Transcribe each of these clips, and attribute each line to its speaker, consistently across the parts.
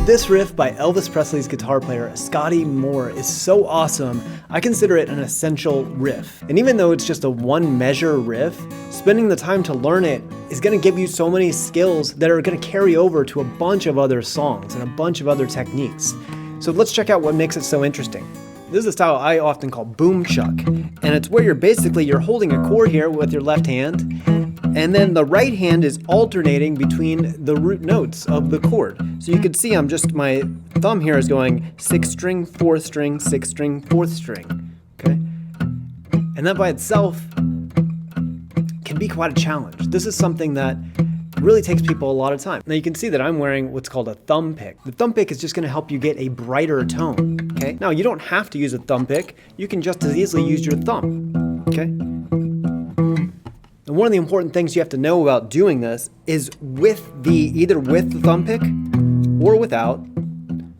Speaker 1: This riff by Elvis Presley's guitar player, Scotty Moore, is so awesome, I consider it an essential riff. And even though it's just a one-measure riff, spending the time to learn it is going to give you so many skills that are going to carry over to a bunch of other songs and a bunch of other techniques. So let's check out what makes it so interesting. This is a style I often call boom chuck, and it's where you're holding a chord here with your left hand, and then the right hand is alternating between the root notes of the chord. So you can see my thumb here is going 6th string, 4th string, 6th string, 4th string, okay? And that by itself can be quite a challenge. This is something that really takes people a lot of time. Now you can see that I'm wearing what's called a thumb pick. The thumb pick is just going to help you get a brighter tone, okay? Now you don't have to use a thumb pick. You can just as easily use your thumb, okay? And one of the important things you have to know about doing this is either with the thumb pick or without,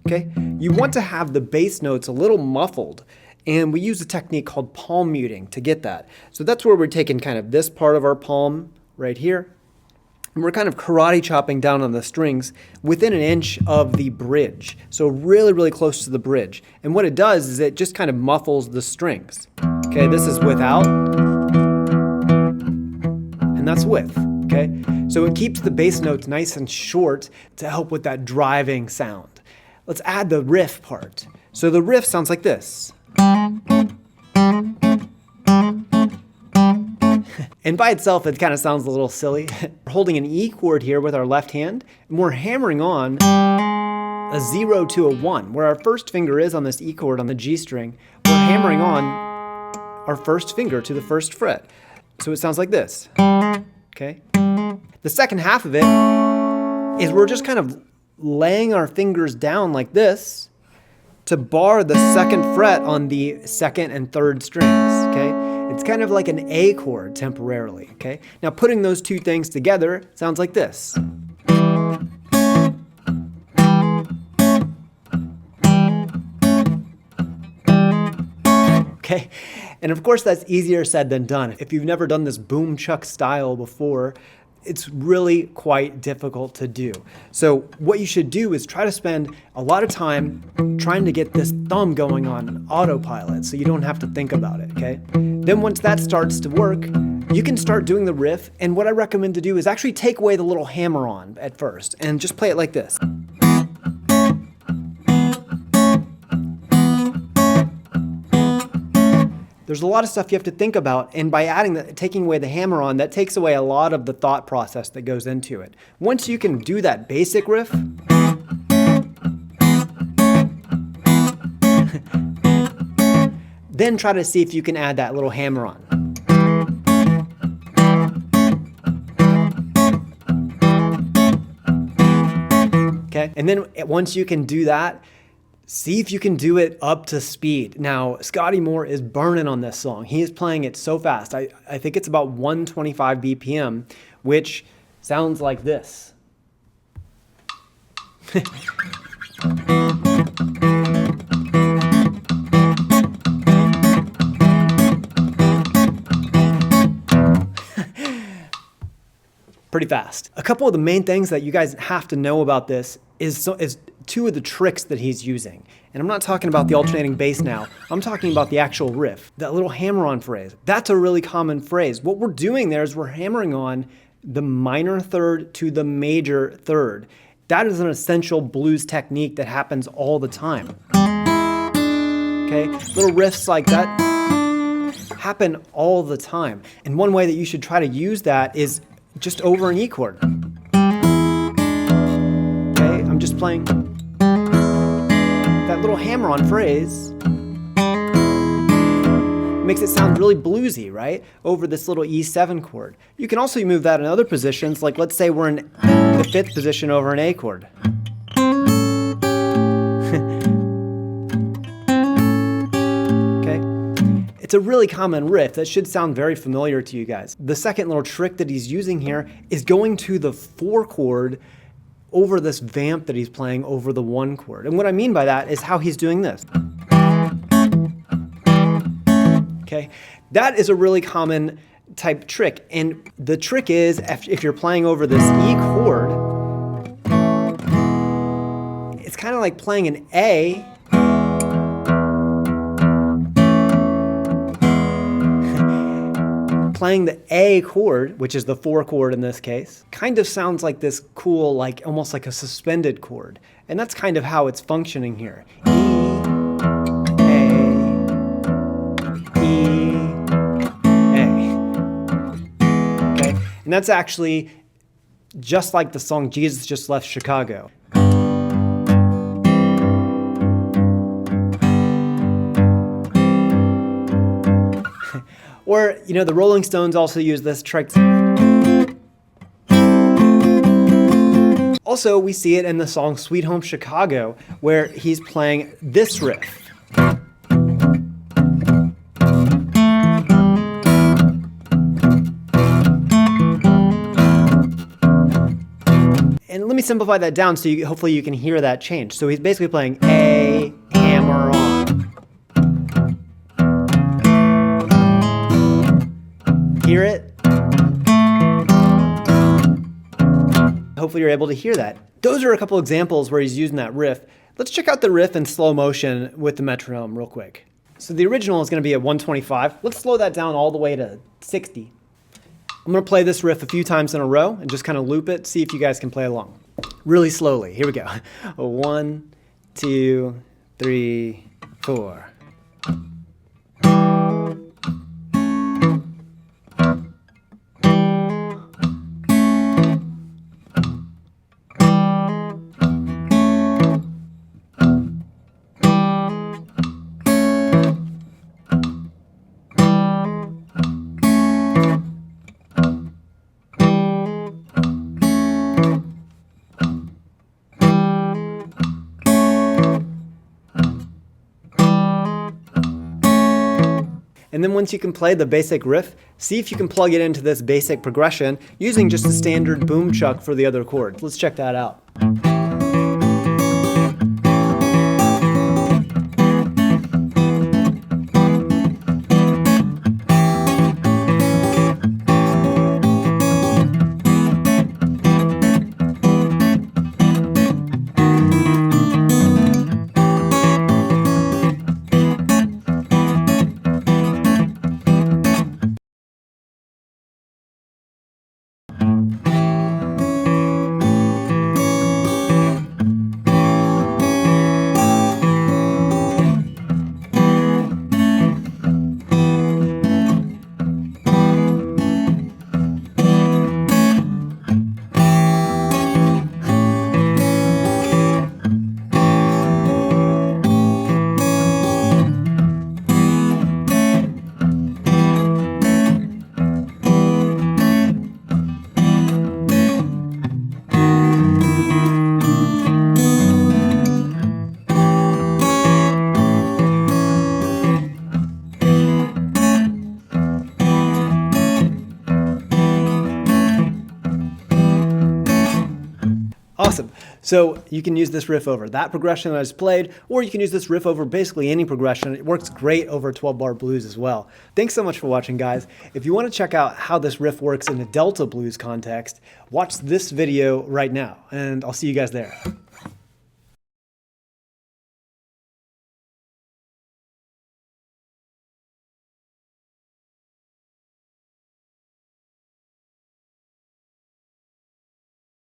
Speaker 1: okay? You want to have the bass notes a little muffled, and we use a technique called palm muting to get that. So that's where we're taking kind of this part of our palm right here, and we're kind of karate chopping down on the strings within an inch of the bridge. So really, really close to the bridge. And what it does is it just kind of muffles the strings. Okay, this is without, and that's with, okay? So it keeps the bass notes nice and short to help with that driving sound. Let's add the riff part. So the riff sounds like this. And by itself, it kind of sounds a little silly. We're holding an E chord here with our left hand, and we're hammering on a 0 to a 1. Where our first finger is on this E chord on the G string, we're hammering on our first finger to the first fret. So it sounds like this, okay? The second half of it is we're just kind of laying our fingers down like this to bar the second fret on the second and third strings, okay? It's kind of like an A chord temporarily, okay? Now putting those two things together sounds like this. Okay? And of course that's easier said than done. If you've never done this boom chuck style before, it's really quite difficult to do. So what you should do is try to spend a lot of time trying to get this thumb going on autopilot so you don't have to think about it, okay? Then once that starts to work, you can start doing the riff, and what I recommend to do is actually take away the little hammer-on at first and just play it like this. There's a lot of stuff you have to think about, and by taking away the hammer-on, that takes away a lot of the thought process that goes into it. Once you can do that basic riff, then try to see if you can add that little hammer-on. Okay, and then once you can do that, see if you can do it up to speed. Now, Scotty Moore is burning on this song. He is playing it so fast. I think it's about 125 BPM, which sounds like this. Pretty fast. A couple of the main things that you guys have to know about this is two of the tricks that he's using. And I'm not talking about the alternating bass now. I'm talking about the actual riff, that little hammer-on phrase. That's a really common phrase. What we're doing there is we're hammering on the minor third to the major third. That is an essential blues technique that happens all the time. Okay, little riffs like that happen all the time. And one way that you should try to use that is just over an E chord. Okay, I'm just playing that little hammer-on phrase. Makes it sound really bluesy, right? Over this little E7 chord. You can also move that in other positions, like let's say we're in the 5th position over an A chord. It's a really common riff that should sound very familiar to you guys. The second little trick that he's using here is going to the 4 chord over this vamp that he's playing over the 1 chord. And what I mean by that is how he's doing this. Okay, that is a really common type trick. And the trick is if you're playing over this E chord, kind of like playing an A playing the A chord, which is the 4 chord in this case, kind of sounds like this cool, like almost like a suspended chord. And that's kind of how it's functioning here. E, A, okay? And that's actually just like the song Jesus Just Left Chicago. Or, you know, the Rolling Stones also use this trick. Also, we see it in the song Sweet Home Chicago, where he's playing this riff. And let me simplify that down so hopefully you can hear that change. So he's basically playing A, hammer on. Hear it? Hopefully you're able to hear that. Those are a couple examples where he's using that riff. Let's check out the riff in slow motion with the metronome real quick. So the original is going to be at 125. Let's slow that down all the way to 60. I'm going to play this riff a few times in a row and just kind of loop it, see if you guys can play along. Really slowly. Here we go. 1, 2, 3, 4. And then once you can play the basic riff, see if you can plug it into this basic progression using just a standard boom chuck for the other chords. Let's check that out. Awesome. So you can use this riff over that progression that I just played, or you can use this riff over basically any progression. It works great over 12-bar blues as well. Thanks so much for watching, guys. If you want to check out how this riff works in a Delta blues context, watch this video right now, and I'll see you guys there.